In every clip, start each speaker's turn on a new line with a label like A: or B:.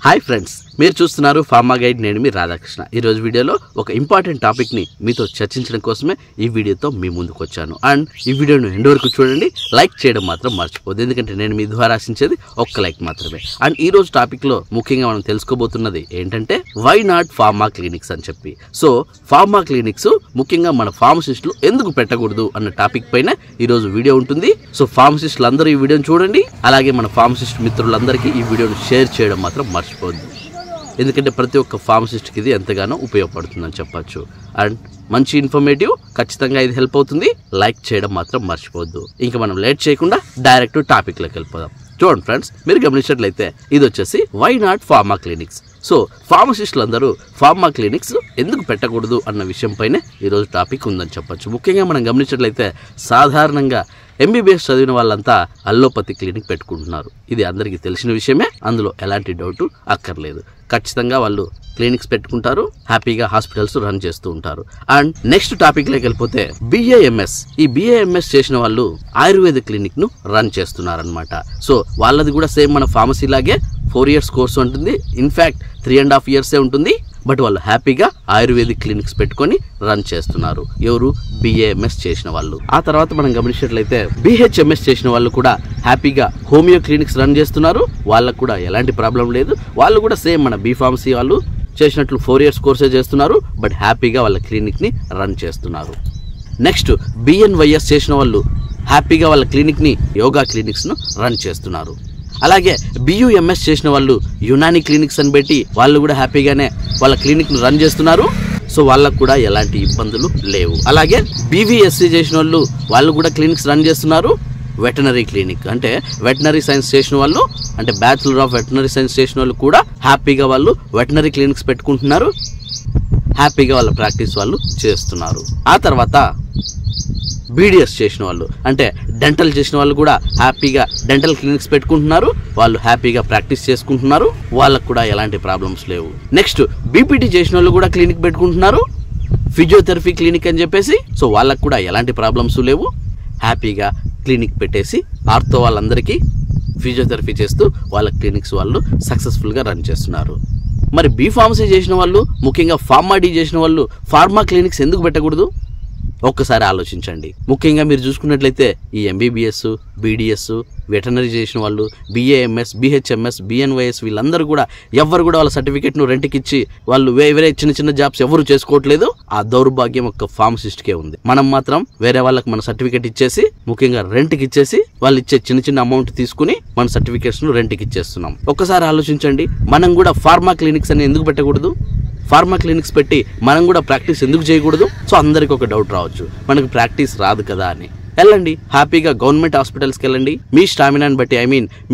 A: Hi friends, మీరు చూస్తున్నారు pharma guide. నేను మీ రాధాకృష్ణ. ఈరోజు వీడియోలో ఒక ఇంపార్టెంట్ టాపిక్ని మీతో చర్చించడం కోసమే ఈ వీడియోతో మీ ముందుకు వచ్చాను. అండ్ ఈ వీడియోను ఎండ్ వరకు చూడండి, లైక్ చేయడం మాత్రం మర్చిపోద్దు, ఎందుకంటే నేను మీ ద్వారా ఆశించేది ఒక్క లైక్ మాత్రమే. అండ్ ఈ రోజు టాపిక్లో ముఖ్యంగా మనం తెలుసుకోబోతున్నది ఏంటంటే వై నాట్ ఫార్మా క్లినిక్స్ అని చెప్పి. సో ఫార్మా క్లినిక్స్ ముఖ్యంగా మన ఫార్మసిస్టులు ఎందుకు పెట్టకూడదు అన్న టాపిక్ పైన ఈరోజు వీడియో ఉంటుంది. సో ఫార్మసిస్టులు అందరూ ఈ వీడియోని చూడండి, అలాగే మన ఫార్మసిస్ట్ మిత్రులందరికీ ఈ వీడియోను షేర్ చేయడం మాత్రం మర్చిపోద్దు, ఎందుకంటే ప్రతి ఒక్క ఫార్మసిస్ట్కి ఇది ఎంతగానో ఉపయోగపడుతుందని చెప్పచ్చు. అండ్ మంచి ఇన్ఫర్మేటివ్, ఖచ్చితంగా ఇది హెల్ప్ అవుతుంది. లైక్ చేయడం మాత్రం మర్చిపోవద్దు. ఇంకా మనం లేట్ చేయకుండా డైరెక్ట్ టాపిక్లోకి వెళ్ళిపోదాం. చూడండి ఫ్రెండ్స్, మీరు గమనించినట్లయితే ఇది వచ్చేసి why not pharma clinics. So ఫార్మసిస్టులు అందరూ ఫార్మా క్లినిక్స్ ఎందుకు పెట్టకూడదు అన్న విషయం పైనే ఈరోజు టాపిక్ ఉందని చెప్పచ్చు. ముఖ్యంగా మనం గమనించినట్లయితే సాధారణంగా ఎంబీబీఎస్ చదివిన వాళ్ళంతా అల్లోపతి క్లినిక్ పెట్టుకుంటున్నారు. ఇది అందరికీ తెలిసిన విషయమే, అందులో ఎలాంటి డౌట్ అక్కర్లేదు. ఖచ్చితంగా వాళ్ళు క్లినిక్స్ పెట్టుకుంటారు, హ్యాపీగా హాస్పిటల్స్ రన్ చేస్తూ ఉంటారు. అండ్ నెక్స్ట్ టాపిక్లోకి వెళ్ళిపోతే BAMS. ఈ BAMS చేసిన వాళ్ళు ఆయుర్వేద క్లినిక్ ను రన్ చేస్తున్నారనమాట. సో వాళ్ళది కూడా సేమ్ మన ఫార్మసీ లాగే 4 years కోర్సు ఉంటుంది. ఇన్ఫాక్ట్ 3.5 years ఉంటుంది. బట్ వాళ్ళు హ్యాపీగా ఆయుర్వేదిక్ క్లినిక్స్ పెట్టుకొని రన్ చేస్తున్నారు. ఎవరు? BAMS చేసిన వాళ్ళు. ఆ తర్వాత మనం గమనించినట్లయితే BHMS చేసిన వాళ్ళు కూడా హ్యాపీగా హోమియో క్లినిక్స్ రన్ చేస్తున్నారు. వాళ్ళకు కూడా ఎలాంటి ప్రాబ్లం లేదు. వాళ్ళు కూడా సేమ్ మన బీ ఫార్మసీ వాళ్ళు చేసినట్లు 4 years కోర్సే చేస్తున్నారు. బట్ హ్యాపీగా వాళ్ళ క్లినిక్ ని రన్ చేస్తున్నారు. నెక్స్ట్ BNYS చేసిన వాళ్ళు హ్యాపీగా వాళ్ళ క్లినిక్ ని యోగా క్లినిక్స్ ను రన్ చేస్తున్నారు. అలాగే BUMS చేసిన వాళ్ళు యునాని క్లినిక్స్ అని పెట్టి వాళ్ళు కూడా హ్యాపీగానే వాళ్ళ క్లినిక్ ను రన్ చేస్తున్నారు. సో వాళ్ళకు కూడా ఎలాంటి ఇబ్బందులు లేవు. అలాగే BVSC చేసిన వాళ్ళు కూడా క్లినిక్స్ రన్ చేస్తున్నారు. వెటనరీ క్లినిక్ అంటే వెటనరీ సైన్స్ చేసిన వాళ్ళు, అంటే బ్యాచులర్ ఆఫ్ వెటనరీ సైన్స్ చేసిన వాళ్ళు కూడా హ్యాపీగా వాళ్ళు వెటనరీ క్లినిక్స్ పెట్టుకుంటున్నారు. హ్యాపీగా వాళ్ళ ప్రాక్టీస్ వాళ్ళు చేస్తున్నారు. ఆ తర్వాత BDS చేసిన వాళ్ళు అంటే డెంటల్ చేసిన వాళ్ళు కూడా హ్యాపీగా డెంటల్ క్లినిక్స్ పెట్టుకుంటున్నారు. వాళ్ళు హ్యాపీగా ప్రాక్టీస్ చేసుకుంటున్నారు. వాళ్ళకు కూడా ఎలాంటి ప్రాబ్లమ్స్ లేవు. నెక్స్ట్ BPT చేసిన వాళ్ళు కూడా క్లినిక్ పెట్టుకుంటున్నారు, ఫిజియోథెరపీ క్లినిక్ అని చెప్పేసి. సో వాళ్ళకు కూడా ఎలాంటి ప్రాబ్లమ్స్ లేవు. హ్యాపీగా క్లినిక్ పెట్టేసి ఆర్థో వాళ్ళందరికీ ఫిజియోథెరపీ చేస్తూ వాళ్ళ క్లినిక్స్ వాళ్ళు సక్సెస్ఫుల్గా రన్ చేస్తున్నారు. మరి బీ ఫార్మసీ చేసిన వాళ్ళు, ముఖ్యంగా ఫార్మా డి చేసిన వాళ్ళు ఫార్మా క్లినిక్స్ ఎందుకు పెట్టకూడదు? ఒక్కసారి ఆలోచించండి. ముఖ్యంగా మీరు చూసుకున్నట్లయితే ఈ MBBS, BDS, వెటనరీ చేసిన వాళ్ళు, BAMS, BHMS, BNYS వీళ్ళందరూ కూడా ఎవరు కూడా వాళ్ళ సర్టిఫికేట్ను రెంట్కి ఇచ్చి వాళ్ళు వేరే చిన్న చిన్న జాబ్స్ ఎవరు చేసుకోవట్లేదు. ఆ దౌర్భాగ్యం ఒక్క ఫార్మసిస్ట్కే ఉంది. మనం మాత్రం వేరే వాళ్ళకి మన సర్టిఫికేట్ ఇచ్చేసి, ముఖ్యంగా రెంట్కి ఇచ్చేసి, వాళ్ళు ఇచ్చే చిన్న చిన్న అమౌంట్ తీసుకుని మన సర్టిఫికేట్స్ ను రెంట్కి ఇచ్చేస్తున్నాం. ఒక్కసారి ఆలోచించండి, మనం కూడా ఫార్మా క్లినిక్స్ అని ఎందుకు పెట్టకూడదు? ఫార్మా క్లినిక్స్ పెట్టి మనం కూడా ప్రాక్టీస్ ఎందుకు చేయకూడదు? సో అందరికి ఒక డౌట్ రావచ్చు, మనకు ప్రాక్టీస్ రాదు కదా అని. వెళ్ళండి హ్యాపీగా గవర్నమెంట్ హాస్పిటల్స్కి వెళ్ళండి. మీ స్టామినాని బట్టి,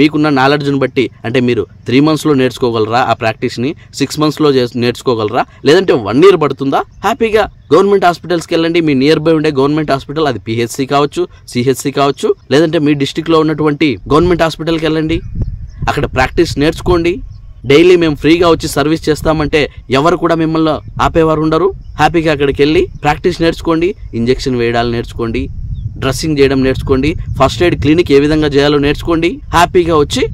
A: మీకున్న నాలెడ్జ్ని బట్టి, అంటే మీరు 3 monthsలో నేర్చుకోగలరా ఆ ప్రాక్టీస్ని, 6 monthsలో నేర్చుకోగలరా, లేదంటే 1 year పడుతుందా? హ్యాపీగా గవర్నమెంట్ హాస్పిటల్స్కి వెళ్ళండి. మీ నియర్ బై ఉండే గవర్నమెంట్ హాస్పిటల్, అది PHC కావచ్చు, CHC కావచ్చు, లేదంటే మీ డిస్టిక్లో ఉన్నటువంటి గవర్నమెంట్ హాస్పిటల్కి వెళ్ళండి. అక్కడ ప్రాక్టీస్ నేర్చుకోండి. డైలీ మేము ఫ్రీగా వచ్చి సర్వీస్ చేస్తామంటే ఎవరు కూడా మిమ్మల్ని ఆపేవారు ఉండరు. హ్యాపీగా అక్కడికి వెళ్ళి ప్రాక్టీస్ నేర్చుకోండి. ఇంజెక్షన్ వేయడాలు నేర్చుకోండి, డ్రెస్సింగ్ చేయడం నేర్చుకోండి, ఫస్ట్ ఎయిడ్ క్లినిక్ ఏ విధంగా చేయాలో నేర్చుకోండి. హ్యాపీగా వచ్చి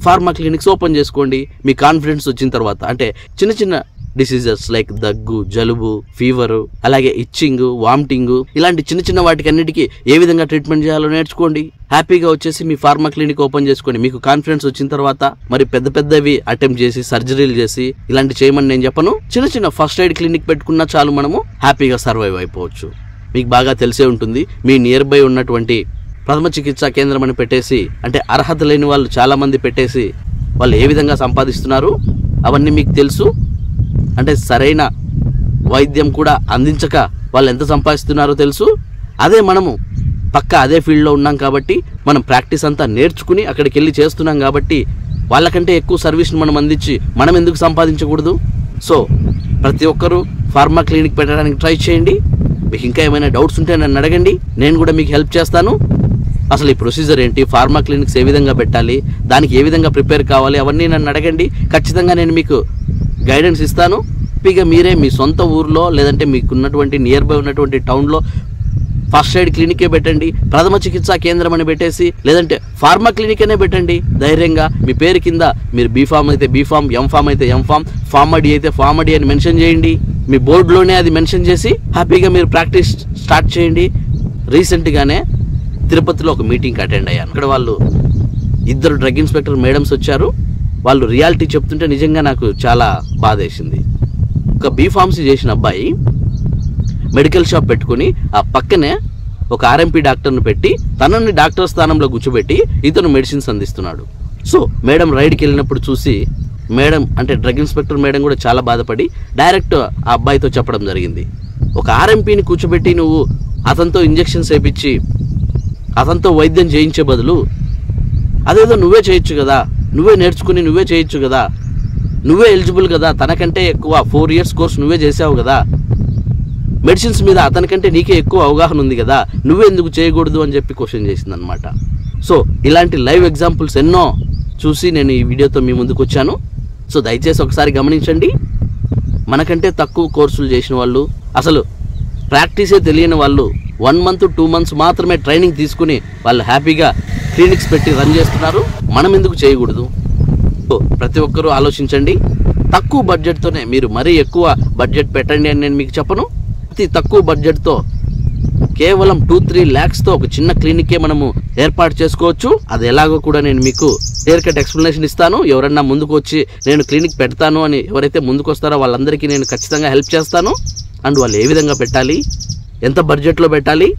A: ఫార్మా క్లినిక్స్ ఓపెన్ చేసుకోండి. మీ కాన్ఫిడెన్స్ వచ్చిన తర్వాత, అంటే చిన్న చిన్న డిసీజెస్ లైక్ దగ్గు, జలుబు, ఫీవరు, అలాగే ఇచ్చింగ్, వామిటింగ్, ఇలాంటి చిన్న చిన్న వాటికి అన్నిటికీ ఏ విధంగా ట్రీట్మెంట్ చేయాలో నేర్చుకోండి. హ్యాపీగా వచ్చేసి మీ ఫార్మా క్లినిక్ ఓపెన్ చేసుకోండి. మీకు కాన్ఫిడెన్స్ వచ్చిన తర్వాత మరి పెద్దవి అటెంప్ట్ చేసి, సర్జరీలు చేసి ఇలాంటి చేయమని నేను చెప్పను. చిన్న చిన్న ఫస్ట్ ఎయిడ్ క్లినిక్ పెట్టుకున్నా చాలు, మనము హ్యాపీగా సర్వైవ్ అయిపోవచ్చు. మీకు బాగా తెలిసే ఉంటుంది, మీ నియర్ బై ఉన్నటువంటి ప్రథమ చికిత్సా కేంద్రం అని పెట్టేసి, అంటే అర్హత లేని వాళ్ళు చాలా మంది పెట్టేసి వాళ్ళు ఏ విధంగా సంపాదిస్తున్నారు అవన్నీ మీకు తెలుసు. అంటే సరైన వైద్యం కూడా అందించక వాళ్ళు ఎంత సంపాదిస్తున్నారో తెలుసు. అదే మనము అదే ఫీల్డ్లో ఉన్నాం కాబట్టి, మనం ప్రాక్టీస్ అంతా నేర్చుకుని అక్కడికి వెళ్ళి చేస్తున్నాం కాబట్టి వాళ్ళకంటే ఎక్కువ సర్వీస్ని మనం అందించి మనం ఎందుకు సంపాదించకూడదు? సో ప్రతి ఒక్కరూ ఫార్మా క్లినిక్ పెట్టడానికి ట్రై చేయండి. మీకు ఇంకా ఏమైనా డౌట్స్ ఉంటే నన్ను అడగండి, నేను కూడా మీకు హెల్ప్ చేస్తాను. అసలు ఈ ప్రొసీజర్ ఏంటి, ఫార్మా క్లినిక్స్ ఏ విధంగా పెట్టాలి, దానికి ఏ విధంగా ప్రిపేర్ కావాలి, అవన్నీ నన్ను అడగండి. ఖచ్చితంగా నేను మీకు గైడెన్స్ ఇస్తాను. హ్యాపీగా మీరే మీ సొంత ఊర్లో, లేదంటే మీకున్నటువంటి నియర్ బై ఉన్నటువంటి టౌన్లో ఫస్ట్ ఎయిడ్ క్లినికే పెట్టండి, ప్రథమ చికిత్సా కేంద్రం అని పెట్టేసి, లేదంటే ఫార్మా క్లినిక్ అనే పెట్టండి. ధైర్యంగా మీ పేరు కింద మీరు బీఫామ్ అయితే బీఫామ్, ఎంఫామ్ అయితే ఎంఫామ్, ఫార్మడీ అయితే ఫార్మడీ అని మెన్షన్ చేయండి. మీ బోర్డులోనే అది మెన్షన్ చేసి హ్యాపీగా మీరు ప్రాక్టీస్ స్టార్ట్ చేయండి. రీసెంట్గానే తిరుపతిలో ఒక మీటింగ్కి అటెండ్ అయ్యాను. అక్కడ వాళ్ళు 2 డ్రగ్ ఇన్స్పెక్టర్ మేడమ్స్ వచ్చారు. వాళ్ళు రియాలిటీ చెప్తుంటే నిజంగా నాకు చాలా బాధ వేసింది. ఒక బీఫార్మసీ చేసిన అబ్బాయి మెడికల్ షాప్ పెట్టుకుని ఆ పక్కనే ఒక ఆర్ఎంపీ డాక్టర్ను పెట్టి తనని డాక్టర్ స్థానంలో కూర్చోబెట్టి ఇతను మెడిసిన్స్ అందిస్తున్నాడు. సో మేడం రైడ్కి వెళ్ళినప్పుడు చూసి మేడం అంటే డ్రగ్ ఇన్స్పెక్టర్ మేడం కూడా చాలా బాధపడి డైరెక్ట్ ఆ అబ్బాయితో చెప్పడం జరిగింది, ఒక ఆర్ఎంపీని కూర్చోబెట్టి నువ్వు అతనితో ఇంజెక్షన్స్ వేయించి అతనితో వైద్యం చేయించే బదులు అదేదో నువ్వే చేయొచ్చు కదా, నువ్వే నేర్చుకుని నువ్వే చేయొచ్చు కదా, నువ్వే ఎలిజిబుల్ కదా, తనకంటే ఎక్కువ 4 years కోర్స్ నువ్వే చేసావు కదా, మెడిసిన్స్ మీద అతనికంటే నీకే ఎక్కువ అవగాహన ఉంది కదా, నువ్వే ఎందుకు చేయకూడదు అని చెప్పి క్వశ్చన్ చేసింది అనమాట. సో ఇలాంటి లైవ్ ఎగ్జాంపుల్స్ ఎన్నో చూసి నేను ఈ వీడియోతో మీ ముందుకు వచ్చాను. సో దయచేసి ఒకసారి గమనించండి. మనకంటే తక్కువ కోర్సులు చేసిన వాళ్ళు, అసలు ప్రాక్టీసే తెలియని వాళ్ళు 1 month 2 months మాత్రమే ట్రైనింగ్ తీసుకుని వాళ్ళు హ్యాపీగా క్లినిక్స్ పెట్టి రన్ చేస్తున్నారు. మనం ఎందుకు చేయకూడదు? సో ప్రతి ఒక్కరూ ఆలోచించండి. తక్కువ బడ్జెట్తోనే మీరు మరీ ఎక్కువ బడ్జెట్ పెట్టండి అని నేను మీకు చెప్పను. అతి తక్కువ బడ్జెట్తో కేవలం 2-3 lakhsతో ఒక చిన్న క్లినిక్కే మనము ఏర్పాటు చేసుకోవచ్చు. అది ఎలాగో కూడా నేను మీకు క్లియర్ కట్ ఎక్స్ప్లెనేషన్ ఇస్తాను. ఎవరన్నా ముందుకు వచ్చి నేను క్లినిక్ పెడతాను అని ఎవరైతే ముందుకు వస్తారో వాళ్ళందరికీ నేను ఖచ్చితంగా హెల్ప్ చేస్తాను. అండ్ వాళ్ళు ఏ విధంగా పెట్టాలి, ఎంత బడ్జెట్లో పెట్టాలి,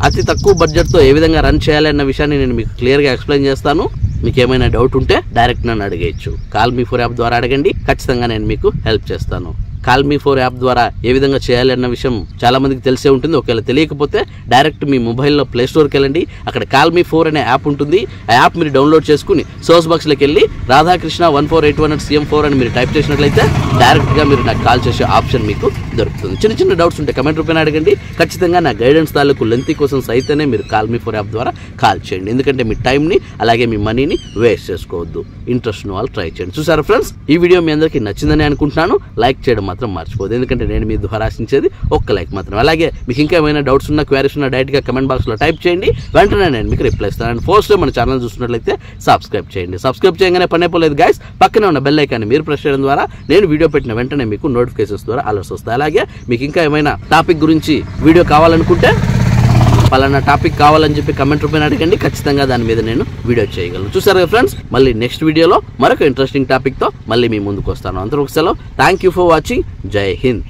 A: అతి తక్కువ బడ్జెట్తో ఏ విధంగా రన్ చేయాలి అన్న విషయాన్ని నేను మీకు క్లియర్గా ఎక్స్ప్లెయిన్ చేస్తాను. మీకు ఏమైనా డౌట్ ఉంటే డైరెక్ట్ నన్ను అడిగేయచ్చు. కాల్ మీ 4 యాప్ ద్వారా అడగండి, ఖచ్చితంగా నేను మీకు హెల్ప్ చేస్తాను. కాల్ మీ 4 యాప్ ద్వారా ఏ విధంగా చేయాలి అన్న విషయం చాలా మందికి తెలిసే ఉంటుంది. ఒకవేళ తెలియకపోతే డైరెక్ట్ మీ మొబైల్లో ప్లే స్టోర్కి వెళ్ళండి. అక్కడ కాల్ మీ 4 అనే యాప్ ఉంటుంది. ఆ యాప్ మీరు డౌన్లోడ్ చేసుకుని సోర్స్ బాక్స్లోకి వెళ్ళి రాధాకృష్ణ 14818CM4 అని మీరు టైప్ చేసినట్లయితే డైరెక్ట్గా మీరు నాకు కాల్ చేసే ఆప్షన్ మీకు దొరుకుతుంది. చిన్న చిన్న డౌట్స్ ఉంటే కమెంట్ రూపాయన అడగండి. ఖచ్చితంగా నా గైడెన్స్ తాలూకు లెంత్ కోసం సైతేనే మీరు కాల్ మీ 4 యాప్ ద్వారా కాల్ చేయండి. ఎందుకంటే మీ టైంని అలాగే మీ మనీని వేస్ట్ చేసుకోవద్దు. ఇంట్రెస్ట్ ఉన్న వాళ్ళు ట్రై చేయండి. చూసారా ఫ్రెండ్స్, ఈ వీడియో మీ అందరికీ నచ్చిందని అనుకుంటున్నాను. లైక్ చేయడం మాత్రం మర్చిపోదు, ఎందుకంటే నేను మీ ద్వారా ఆశించేది ఒక్క లైక్ మాత్రం. అలాగే మీకు ఇంకా ఏమైనా డౌట్స్ ఉన్నా, క్వారీస్ ఉన్నా డైరెక్ట్గా కమెంట్ బాక్స్లో టైప్ చేయండి. వెంటనే నేను మీకు రిప్లై ఇస్తాను. అండ్ ఫస్ట్ మన ఛానల్ చూస్తున్నట్లయితే సబ్స్క్రైబ్ చేయండి. సబ్స్క్రైబ్ చేయగానే పనే పోలేదు గైస్, పక్కనే ఉన్న బెల్ ఐకాన్ని మీరు ప్రెస్ చేయడం ద్వారా నేను వీడియో పెట్టిన వెంటనే మీకు నోటిఫికేషన్స్ ద్వారా అలర్ట్స్ వస్తాయి. అలాగే మీకు ఇంకా ఏమైనా టాపిక్ గురించి వీడియో కావాలనుకుంటే పలానా టాపిక్ కావాలని చెప్పి కమెంట్ రూపాయన అడగండి. ఖచ్చితంగా దాని మీద నేను వీడియో చేయగలను. చూసారు కదా ఫ్రెండ్స్, మళ్ళీ నెక్స్ట్ వీడియోలో మరొక ఇంట్రెస్టింగ్ టాపిక్తో మళ్ళీ మీ ముందుకు వస్తాను. అందరూ ఒక సెలవు. Thank you for watching. జై హింద్.